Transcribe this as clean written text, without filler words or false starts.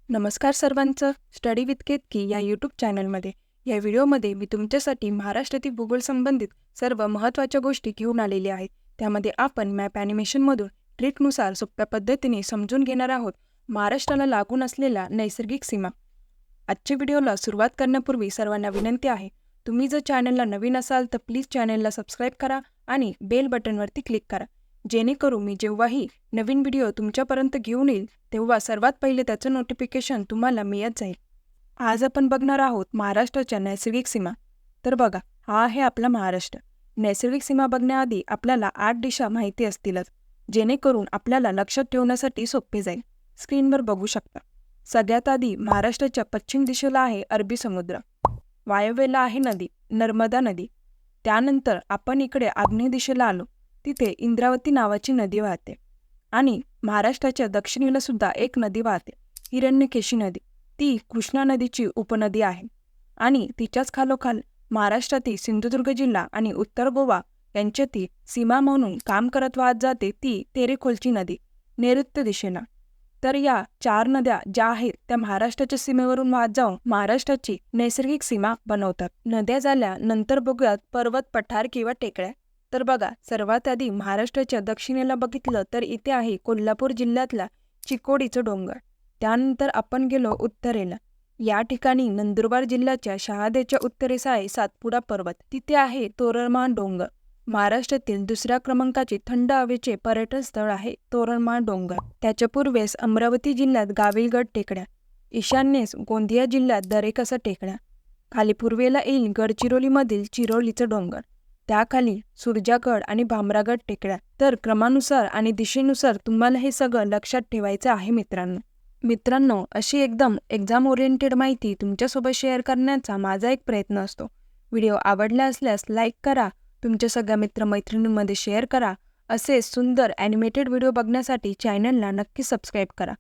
नमस्कार सर्वांचं. Study with Ketaki या यूट्यूब चॅनलमध्ये या व्हिडिओमध्ये मी तुमच्यासाठी महाराष्ट्रातील भूगोल संबंधित सर्व महत्त्वाच्या गोष्टी घेऊन आलेल्या आहेत. त्यामध्ये आपण मॅप ॲनिमेशनमधून ट्रिकनुसार सोप्या पद्धतीने समजून घेणार आहोत महाराष्ट्राला लागून असलेल्या नैसर्गिक सीमा. आजच्या व्हिडिओला सुरुवात करण्यापूर्वी सर्वांना विनंती आहे, तुम्ही जर चॅनलला नवीन असाल तर प्लीज चॅनलला सबस्क्राईब करा आणि बेल बटनवरती क्लिक करा, जेणेकरून मी जेव्हाही नवीन व्हिडिओ तुमच्यापर्यंत घेऊन येईल तेव्हा सर्वात पहिले त्याचं नोटिफिकेशन तुम्हाला मिळत जाईल. आज आपण बघणार आहोत महाराष्ट्राच्या नैसर्गिक सीमा. तर बघा, हा आहे आपला महाराष्ट्र. नैसर्गिक सीमा बघण्याआधी आपल्याला 8 दिशा माहिती असतीलच, जेणेकरून आपल्याला लक्षात ठेवण्यासाठी सोपे जाईल. स्क्रीनवर बघू शकता. सगळ्यात आधी महाराष्ट्राच्या पश्चिम दिशेला आहे अरबी समुद्र, वायव्येला आहे नदी नर्मदा नदी. त्यानंतर आपण इकडे आग्नेय दिशेला आलो, तिथे इंद्रावती नावाची नदी वाहते आणि महाराष्ट्राच्या दक्षिणेला सुद्धा एक नदी वाहते, हिरण्यकेशी नदी. ती कृष्णा नदीची उपनदी आहे आणि तिच्याच खालोखाल महाराष्ट्रातील सिंधुदुर्ग जिल्हा आणि उत्तर गोवा यांच्यातील सीमा म्हणून काम करत वाहत जाते ती तेरेखोलची नदी नैऋत्य दिशेला. तर या 4 नद्या ज्या आहेत त्या महाराष्ट्राच्या सीमेवरून वाहत जाऊन महाराष्ट्राची नैसर्गिक सीमा बनवतात. नद्या झाल्या नंतर बघूयात पर्वत, पठार किंवा टेकड्या. तर बघा, सर्वात आधी महाराष्ट्राच्या दक्षिणेला बघितलं तर इथे आहे कोल्हापूर जिल्ह्यातला चिकोडीचं डोंगर. त्यानंतर आपण गेलो उत्तरेला. या ठिकाणी नंदुरबार जिल्ह्याच्या शहाद्याच्या उत्तरेस आहे सातपुडा पर्वत. तिथे आहे तोरणमाळ डोंगर. महाराष्ट्रातील दुसऱ्या क्रमांकाचे थंड हवेचे पर्यटन स्थळ आहे तोरणमाळ डोंगर. त्याच्या पूर्वेस अमरावती जिल्ह्यात गाविलगड टेकड्या, ईशान्येस गोंदिया जिल्ह्यात दरेकसा टेकड्या, खाली पूर्वेला येईल गडचिरोलीमधील चिरोलीचं डोंगर, त्याखाली सुरजागड आणि भामरागड टेकड्या. तर क्रमानुसार आणि दिशेनुसार तुम्हाला हे सगळं लक्षात ठेवायचं आहे मित्रांनो, अशी एकदम एक्झाम ओरिएंटेड माहिती तुमच्यासोबत शेअर करण्याचा माझा एक प्रयत्न असतो. व्हिडिओ आवडला असल्यास लाईक करा, तुमच्या सगळ्या मित्रमैत्रिणींमध्ये शेअर करा. असे सुंदर ॲनिमेटेड व्हिडिओ बघण्यासाठी चॅनलला नक्की सबस्क्राईब करा.